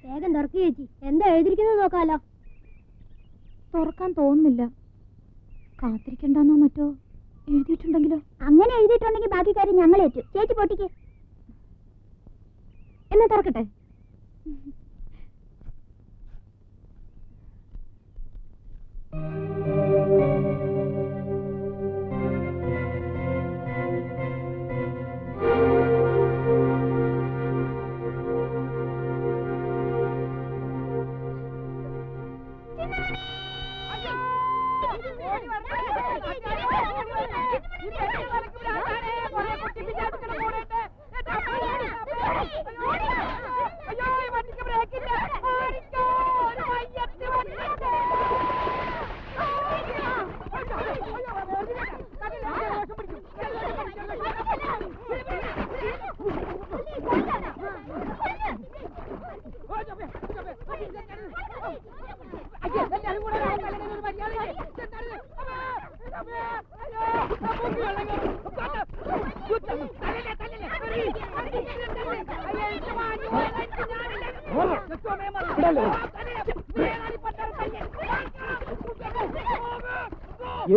വേഗം തുറക്കി ചേച്ചി. എന്താ എഴുതിയിരിക്കുന്നത് നോക്കാലോ. തുറക്കാൻ തോന്നുന്നില്ല. കാത്തിരിക്കണ്ടെന്നോ മറ്റോ എഴുതിയിട്ടുണ്ടെങ്കിലോ? അങ്ങനെ എഴുതിയിട്ടുണ്ടെങ്കിൽ ബാക്കി കാര്യം ഞങ്ങൾ ഏറ്റു. ചേച്ചി പൊട്ടിക്ക്. എന്നാ തുറക്കട്ടെ.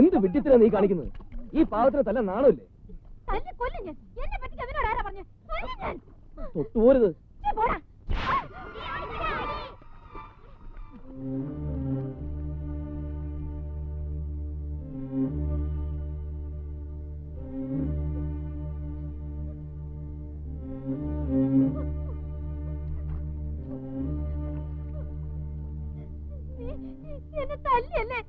എന്ത് വിഡ്ഢിത്തരാ നീ കാണിക്കുന്നത്? ഈ പാവത്തിന് തല്ല നാണമില്ലേ? തൊട്ടുപോരുത്. എന്നെ തല്ലിയല്ലേ?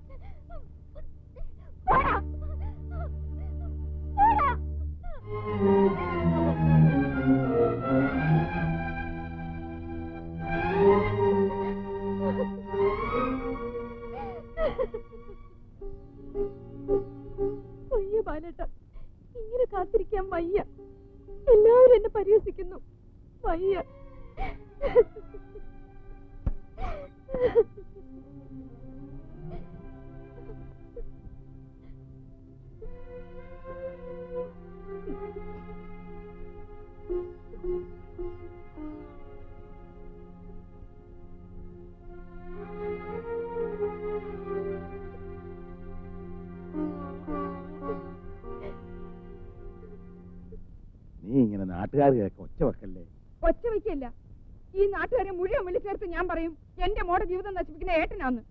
വയ്യ ബാലേട്ട, ഇങ്ങനെ കാത്തിരിക്കാൻ വയ്യ. എല്ലാവരും എന്നെ പരിഹസിക്കുന്നു. വയ്യ. നീ ഇങ്ങനെ നാട്ടുകാർക്ക് ഒച്ച വെക്കല്ലേ? ഒച്ച വയ്ക്കല്ല. ഈ നാട്ടുകാരെ മുഴുവൻ വിളിച്ചേർത്ത് ഞാൻ പറയും എന്റെ മോടെ ജീവിതം നശിപ്പിക്കുന്ന ഏട്ടനാന്ന്.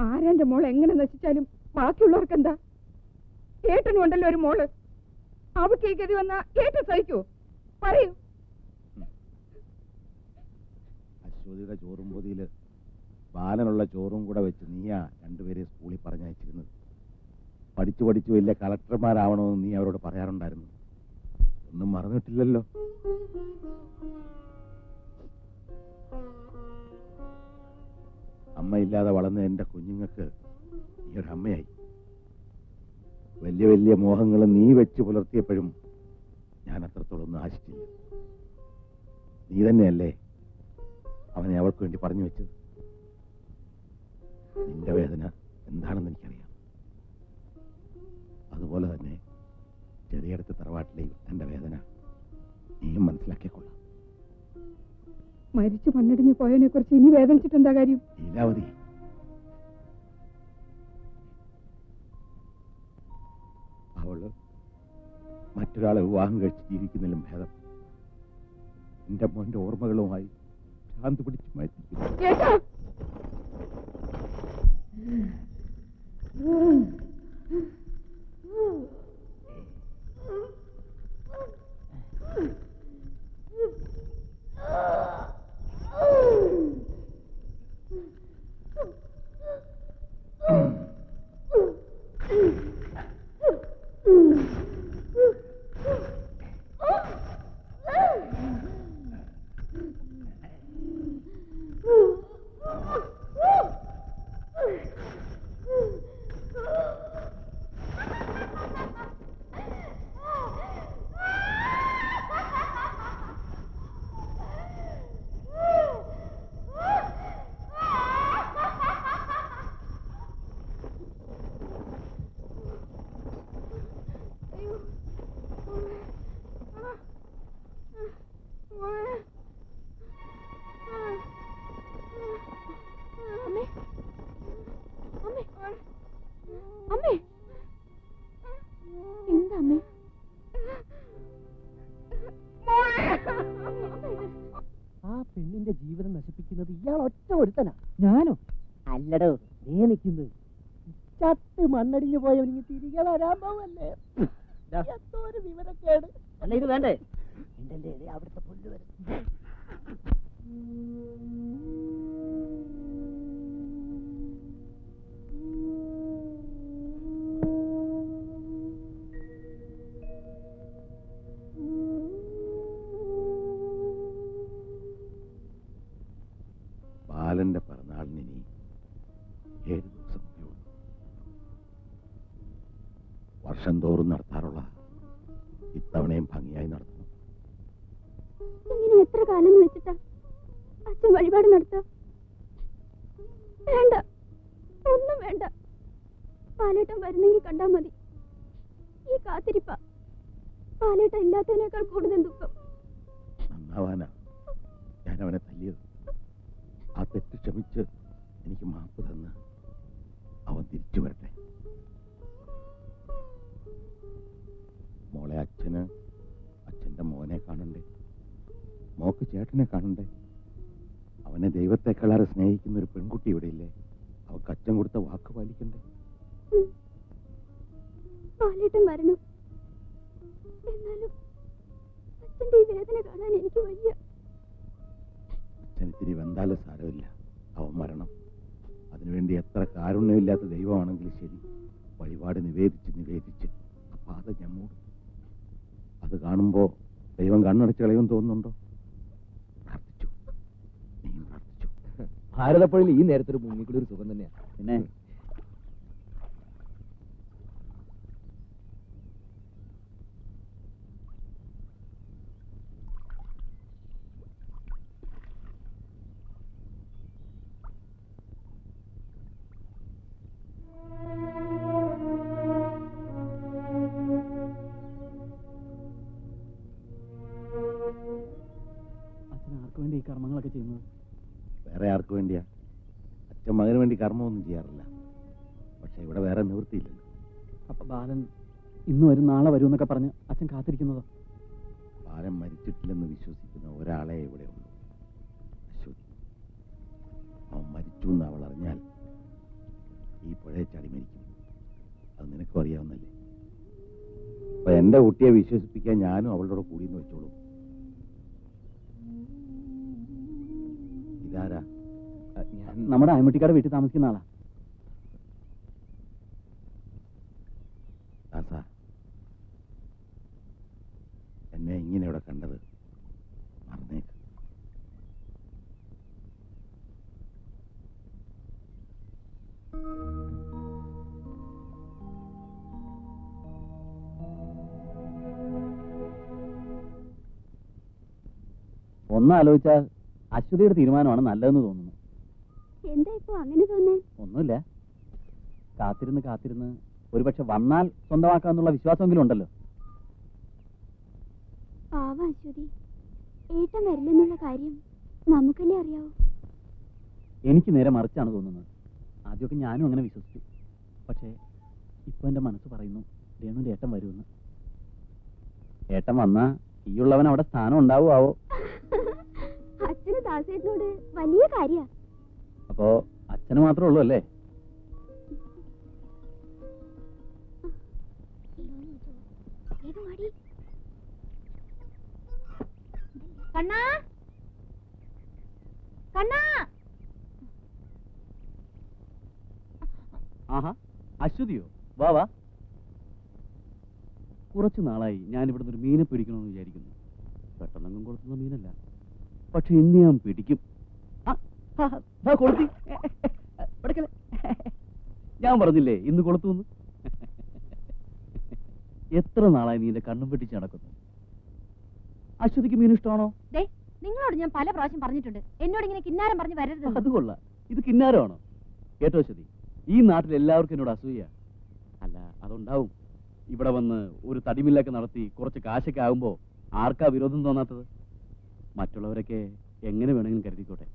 ആരാന്റെ മോൾ എങ്ങനെ നശിച്ചാലും ബാക്കിയുള്ളവർക്ക് എന്താ? ഏട്ടനും ഉണ്ടല്ലോ ഒരു മോള്. അവക്ക് ഈ ഗതി വന്നാ ഏട്ടൻ സഹിക്കോ? പറയൂ. അശ്വതിയുടെ ചോറും പൊതിയില് ബാലനുള്ള ചോറും കൂടെ വെച്ച് നീയാ രണ്ടുപേരെ സ്കൂളിൽ പറഞ്ഞയച്ചിരുന്നത്. പഠിച്ചു പഠിച്ചു വലിയ കളക്ടർമാരാവണമെന്ന് നീ അവരോട് പറയാറുണ്ടായിരുന്നു. ഒന്നും മറന്നിട്ടില്ലല്ലോ. അമ്മയില്ലാതെ വളർന്ന എന്റെ കുഞ്ഞുങ്ങൾക്ക് നീ ഒരു അമ്മയായി. വലിയ വലിയ മോഹങ്ങൾ നീ വെച്ച് പുലർത്തിയപ്പോഴും ഞാൻ അത്രത്തോളം ഒന്നും ആശിച്ചില്ല. നീ തന്നെയല്ലേ അവനെ അവൾക്ക് വേണ്ടി പറഞ്ഞു വെച്ചത്. നിന്റെ വേദന എന്താണെന്ന് എനിക്കറിയാം. അതുപോലെ തന്നെ ചെറിയടുത്ത് തറവാട്ടിലെ എന്റെ വേദന നീയും മനസ്സിലാക്കിക്കൊള്ളാം. മരിച്ചു മണ്ണിടിഞ്ഞു പോയതിനെ കുറിച്ച് ഇനി വേദനിച്ചിട്ടെന്താ കാര്യം? ലീലാവതി, അവള് മറ്റൊരാളെ വിവാഹം കഴിച്ച് ജീവിക്കുന്നതിലും ഭേദം എന്റെ മോന്റെ ഓർമ്മകളുമായി ഭ്രാന്ത് പിടിച്ചു മാറ്റി. പെണ്ണിന്റെ ജീവിതം നശിപ്പിക്കുന്നത് ഇയാൾ ഒറ്റ ഒരുത്തനാ. ഞാനോ? അല്ലടോ, നീ നിൽക്കുന്നത് ചത്ത് മണ്ണടിഞ്ഞു പോയവനിക്ക് തിരികെ വരാൻ പോവല്ലേ? എന്തോ ഒരു വിവരക്കേട്. അല്ല ഇത് വേണ്ടേ? അവിടുത്തെ പുല്ല് വരും. ബാലന്റെ പിറന്നാളിന് ഇനി 7 ദിവസം കൂടി ഉള്ളൂ. വർഷം തോറും നടത്താറുള്ള ഇത്തവണയും ഭംഗിയായി നടത്തുന്നു. ഇങ്ങനെ എത്ര കാലം എന്ന് വെച്ചിട്ടാ അച്ഛൻ വഴിപാട് നടത്ത? വേണ്ട, ഒന്നും വേണ്ട. പാലേട്ടൻ വരുന്നെങ്കിൽ കണ്ടാ മതി. ഈ കാത്തിരിപ്പ പാലേട്ടൻ ഇല്ലാത്തതിനേക്കാൾ കൂടുതൽ ദുഃഖം. നന്നാവാനാ ഞാൻ അവനെ തല്ലിയത്. ആ തെറ്റ് ക്ഷമിച്ച് എനിക്ക് മാപ്പ് തന്ന് അവൻ തിരിച്ചു വരട്ടെ. മോളെ, അച്ഛന്റെ മോനെ കാണണ്ടേ? മോക്ക് ചേട്ടനെ കാണണ്ടേ? അവനെ ദൈവത്തെക്കാളേറെ സ്നേഹിക്കുന്ന ഒരു പെൺകുട്ടി ഇവിടെ ഇല്ലേ? അവക്ക് അച്ഛൻ കൊടുത്ത വാക്ക് പാലിക്കണ്ടേ? പാലേട്ടൻ വരണം. എന്നാലും അച്ഛന്റെ ഈ വേദന കാണാൻ എനിക്ക് വയ്യ. അച്ഛൻ ഇത്തിരി വെന്താലും സാരമില്ല, അവൻ മരണം. അതിനുവേണ്ടി എത്ര കാരുണ്യമില്ലാത്ത ദൈവമാണെങ്കിലും ശരി, വഴിപാട് നിവേദിച്ച് ആ പാത ഞാൻ മൂടും. അത് കാണുമ്പോ ദൈവം കണ്ണടച്ച് കളയും തോന്നുന്നുണ്ടോ? പ്രാർത്ഥിച്ചു, നീയും പ്രാർത്ഥിച്ചു. ഭാരതപ്പുഴയിൽ ഈ നേരത്തൊരു മുങ്ങിക്കൂടി ഒരു സുഖം തന്നെയാ. പിന്നെ ഈ കർമ്മങ്ങളൊക്കെ ചെയ്യുന്നത് വേറെ ആർക്ക് വേണ്ടിയാ? അച്ഛൻ മകന് വേണ്ടി കർമ്മമൊന്നും ചെയ്യാറില്ല. പക്ഷെ ഇവിടെ വേറെ നിവൃത്തിയില്ലല്ലോ. അപ്പൊ ബാലൻ ഇന്ന് വരും നാളെ വരും എന്നൊക്കെ പറഞ്ഞ് അച്ഛൻ കാത്തിരിക്കുന്നതോ? ബാലൻ മരിച്ചിട്ടില്ലെന്ന് വിശ്വസിക്കുന്ന ഒരാളെ ഇവിടെ ഉള്ളൂ, അശ്വതി. അവൻ മരിച്ചു എന്ന് അവൾ അറിഞ്ഞാൽ ഈ പുഴയെ ചാടി മരിക്കും. അത് നിനക്കും അറിയാവുന്നല്ലേ. അപ്പൊ എന്റെ കുട്ടിയെ വിശ്വസിപ്പിക്കാൻ ഞാനും അവളുടെ കൂടിയെന്ന് വെച്ചോളൂ. ഇതാരാ? ഞാൻ നമ്മുടെ അയമുട്ടിക്കാട് വീട്ടിൽ താമസിക്കുന്ന ആളാ. ദാസാ, എന്നെ ഇങ്ങനെ ഇവിടെ കണ്ടത് മറന്നേക്ക്. ഒന്നാലോചിച്ചാൽ അശ്വതിയുടെ തീരുമാനമാണ് നല്ലതെന്ന് തോന്നുന്നു. എന്താ ഇപ്പൊ അങ്ങനെ തോന്നേ? ഒന്നുമില്ല, കാത്തിരുന്ന് ഒരുപക്ഷെ വന്നാൽ സ്വന്തമാക്കാന്നുള്ള വിശ്വാസമെങ്കിലും ഉണ്ടല്ലോ. പാവ അശ്വതി, ഏട്ടൻ വരില്ലെന്നുള്ള കാര്യം നമുക്കല്ലേ അറിയാവൂ. എനിക്ക് നേരെ മറിച്ചാണ് തോന്നുന്നത്. ആദ്യമൊക്കെ ഞാനും അങ്ങനെ വിശ്വസിച്ചു. പക്ഷേ ഇപ്പൊ എന്റെ മനസ്സ് പറയുന്നു രേണുവിന്റെ ഏട്ടൻ വരുമെന്ന്. ഏട്ടൻ വന്നാ ഈയുള്ളവൻ അവിടെ സ്ഥാനം ഉണ്ടാവുമാവോ? അച്ഛന് ദാസേട്ടനോട് വലിയ കാര്യ. അപ്പോ അച്ഛന് മാത്രമേ ഉള്ളൂ അല്ലേ? കണ്ണാ, കണ്ണാ. ആഹാ, അശ്വതിയോ? വാ വാ. കുറച്ചു നാളായി ഞാൻ ഇവിടുന്ന് ഒരു മീനെ പിടിക്കണമെന്ന് വിചാരിക്കുന്നു. പെട്ടെന്നെങ്കും കൊടുത്തുന്ന മീനല്ല, പക്ഷെ ഇന്ന് ഞാൻ പിടിക്കും. കൊളുത്തി ഞാൻ പറഞ്ഞില്ലേ ഇന്ന് കൊളുത്തുന്ന്. എത്ര നാളായി നീ എന്റെ കണ്ണും പെട്ടിച്ച് നടക്കുന്നു. അശ്വതിക്ക് മീൻ ഇഷ്ടമാണോ? നിങ്ങളോട് ഞാൻ പല പ്രാവശ്യം പറഞ്ഞിട്ടുണ്ട്, എന്നോട് ഇങ്ങനെ കിന്നാരം പറഞ്ഞ് വരരുത്. അത് കൊള്ളാം. ഇത് കിന്നാരമാണോ? കേട്ടോ അശ്വതി, ഈ നാട്ടിൽ എല്ലാവർക്കും എന്നോട് അസൂയ. അല്ല, അതുണ്ടാവും. ഇവിടെ വന്ന് ഒരു തടിമില്ലൊക്കെ നടത്തി കുറച്ച് കാശൊക്കെ ആകുമ്പോ ആർക്കാ വിരോധം തോന്നാത്തത്? മറ്റുള്ളവരൊക്കെ എങ്ങനെ വേണമെങ്കിലും കരുതിക്കോട്ടെ,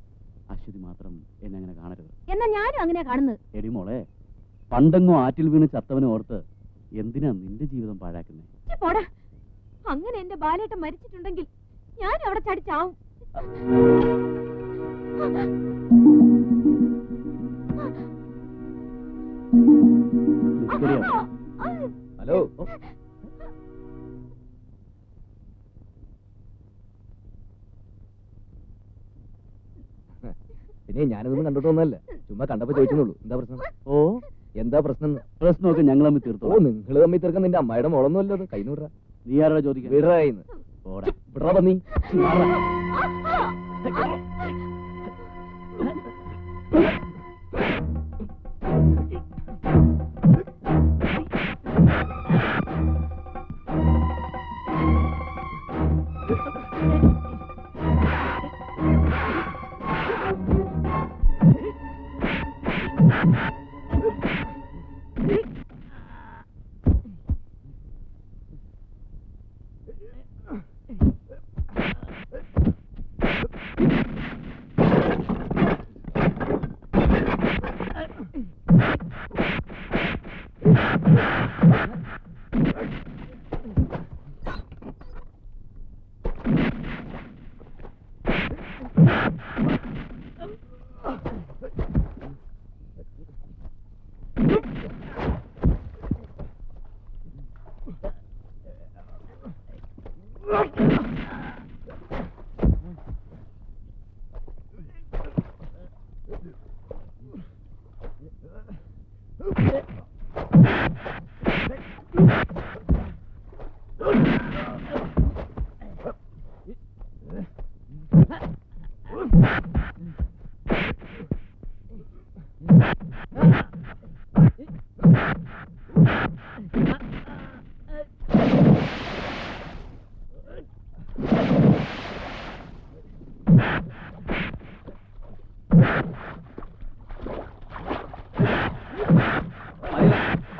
അശ്വതി മാത്രം എന്നെ അങ്ങനെ കാണരുത്. എന്നാ ഞാനും അങ്ങനെ കാണുന്നത്. എടി മോളെ, പണ്ടെങ്ങോ ആറ്റിൽ വീണ് ചത്തവനെ ഓർത്ത് എന്തിനാ നിന്റെ ജീവിതം പാഴാക്കുന്നേ? പോടാ, അങ്ങനെ എന്റെ ബാലേട്ടൻ മരിച്ചിട്ടുണ്ടെങ്കിൽ ഞാൻ അവിടെ ചടിച്ചാവും. ഹലോ, പിന്നെ ഞാനിതൊന്നും കണ്ടിട്ടൊന്നുമല്ല, ചുമ്മാ കണ്ടപ്പോ ചോദിച്ചെന്നുള്ളൂ. എന്താ പ്രശ്നം? ഓ എന്താ പ്രശ്നം? പ്രശ്നമൊക്കെ ഞങ്ങൾ തമ്മിൽ ഓ, തീർത്തോ. നിങ്ങൾ തമ്മിൽ തീർക്കാൻ നിന്റെ അമ്മയുടെ മോളൊന്നും അല്ലത്. കൈനൂറ നീ ആരാ ചോദിക്കാൻ? വിടറായിന്ന് വിടറാ പന്നി.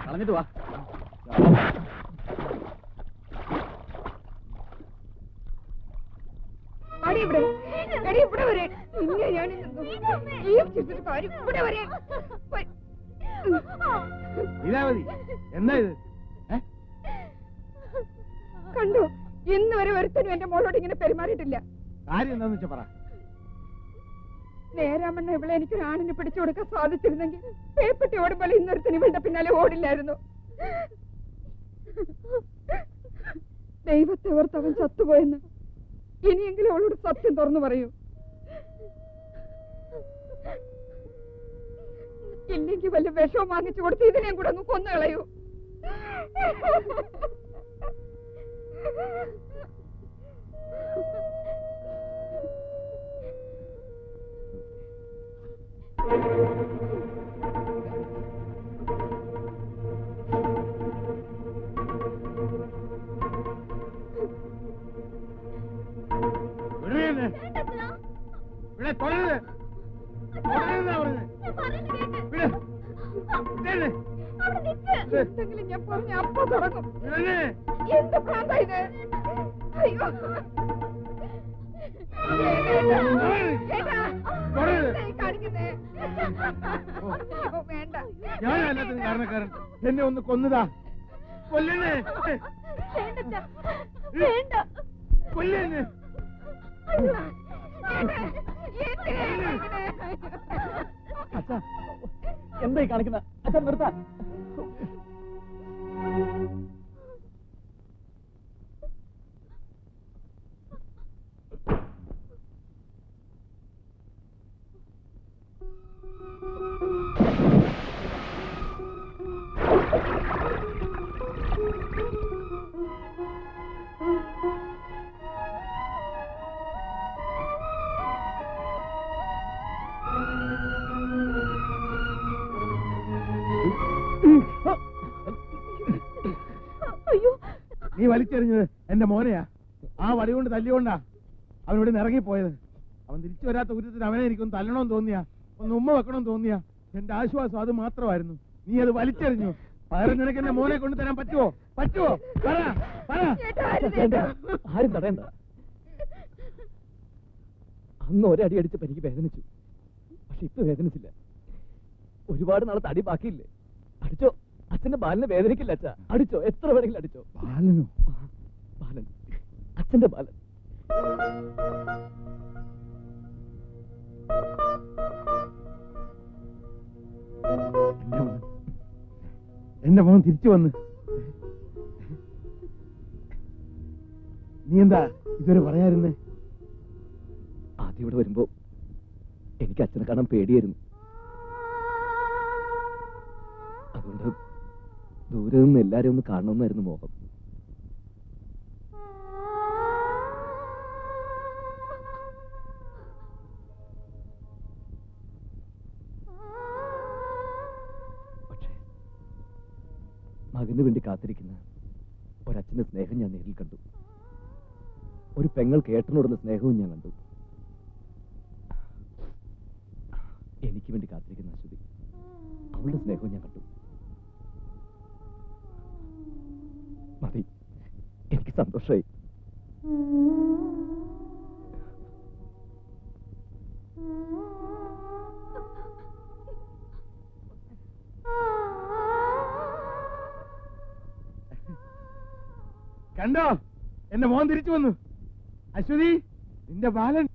കളഞ്ഞിട്ട് വാ. അടി ഇവിടെ, എടി ഇവിടെ വരെ. നിന്നെ ഞാൻ ജീവിച്ചിട്ട് കാര്യം ഇവിടെ വരെ. ലീലാവതി, എന്താ ഇത്? കണ്ടു, ഇന്ന് വരെ ഒരുത്തനും എന്റെ മോളോട് ഇങ്ങനെ പെരുമാറിയിട്ടില്ല. കാര്യം എന്താന്ന് വെച്ചാ പറ. നേരാമണ്ണ ഇവിടെ എനിക്കൊരു ആണിനെ പിടിച്ചു കൊടുക്കാൻ സാധിച്ചിരുന്നെങ്കിൽ പേപ്പട്ടി ഓടുമ്പോൾ ഇന്നൊരുത്തന് ഇവളുടെ പിന്നാലെ ഓടില്ലായിരുന്നു. ദൈവത്തെ ഓർത്ത് അവൻ ചത്തുപോയെന്ന് ഇനിയെങ്കിലും അവളോട് സത്യം തുറന്നു പറയൂ. ഇല്ലെങ്കിൽ വല്ല വിഷവും വാങ്ങിച്ചു കൊടുത്ത് ഇതിനെയും കൂടെ ഒന്ന് കൊന്നു കളയൂ. എന്തെങ്കിലും ഞാൻ പറഞ്ഞ അപ്പൊ തുടങ്ങും. എന്ത് പ്രാന്താ ഇത്? അയ്യോ കാണിക്കുന്നേ. വേണ്ട, ഞാൻ എല്ലാത്തിനും കാരണക്കാരൻ. എന്നെ ഒന്ന് കൊന്നതാ. കൊല്ലണേ, വേണ്ട. കൊല്ലണേ. അച്ഛാ, എന്തായി കാണിക്കുന്ന? അച്ഛൻ നിർത്താൻ. നീ വലിച്ചെറിഞ്ഞത് എന്റെ മോനെയാ. ആ വടി കൊണ്ട് തല്ലിക്കൊണ്ടാ അവനിവിടെ നിന്ന് ഇറങ്ങിപ്പോയത്. അവൻ തിരിച്ചു വരാത്ത കുറ്റത്തിന് അവനെ എനിക്കൊന്ന് തല്ലണമെന്ന് തോന്നിയാ, ഒന്ന് ഉമ്മ വെക്കണമെന്ന് തോന്നിയാ. എന്റെ ആശ്വാസം അത് മാത്രമായിരുന്നു. നീ അത് വലിച്ചെറിഞ്ഞു. പകരം നിനക്ക് എന്റെ മോനെ കൊണ്ട് തരാൻ പറ്റുമോ? പറ്റുമോ? പറ, പറ. ആരും തടയണ്ട. അന്ന് ഒരടി അടിച്ചപ്പോ എനിക്ക് വേദനിച്ചു, പക്ഷെ ഇപ്പൊ വേദനിച്ചില്ല. ഒരുപാട് നാളെ തടി ബാക്കിയില്ലേ? അടിച്ചോ, അച്ഛന്റെ ബാലനെ വേദനിക്കില്ല അച്ഛാ. അടിച്ചോ, എത്ര വേണമെങ്കിലും അടിച്ചോ. ബാലനോ? ബാലൻ, അച്ഛന്റെ ബാലൻ. എന്റെ മോൻ തിരിച്ചു വന്ന്. നീ എന്താ ഇതുവരെ പറയാറുന്നേ? ആദ്യം ഇവിടെ വരുമ്പോ എനിക്ക് അച്ഛനെ കാണാൻ പേടിയായിരുന്നു. അതുകൊണ്ട് ദൂരെ നിന്ന് എല്ലാരെയും ഒന്ന് കാണണമെന്നായിരുന്നു മോഹം. പക്ഷേ മകന് വേണ്ടി കാത്തിരിക്കുന്ന ഒരച്ഛന്റെ സ്നേഹം ഞാൻ നേരിൽ കണ്ടു. ഒരു പെങ്ങൾക്ക് ഏട്ടനോടുള്ള സ്നേഹവും ഞാൻ കണ്ടു. എനിക്ക് വേണ്ടി കാത്തിരിക്കുന്ന അശ്വതി, അവളുടെ സ്നേഹവും ഞാൻ കണ്ടു. മതി, എനിക്ക് സന്തോഷമായി. കണ്ടോ, എന്റെ മോൻ തിരിച്ചു വന്നു. അശ്വതി, നിന്റെ ബാലൻ.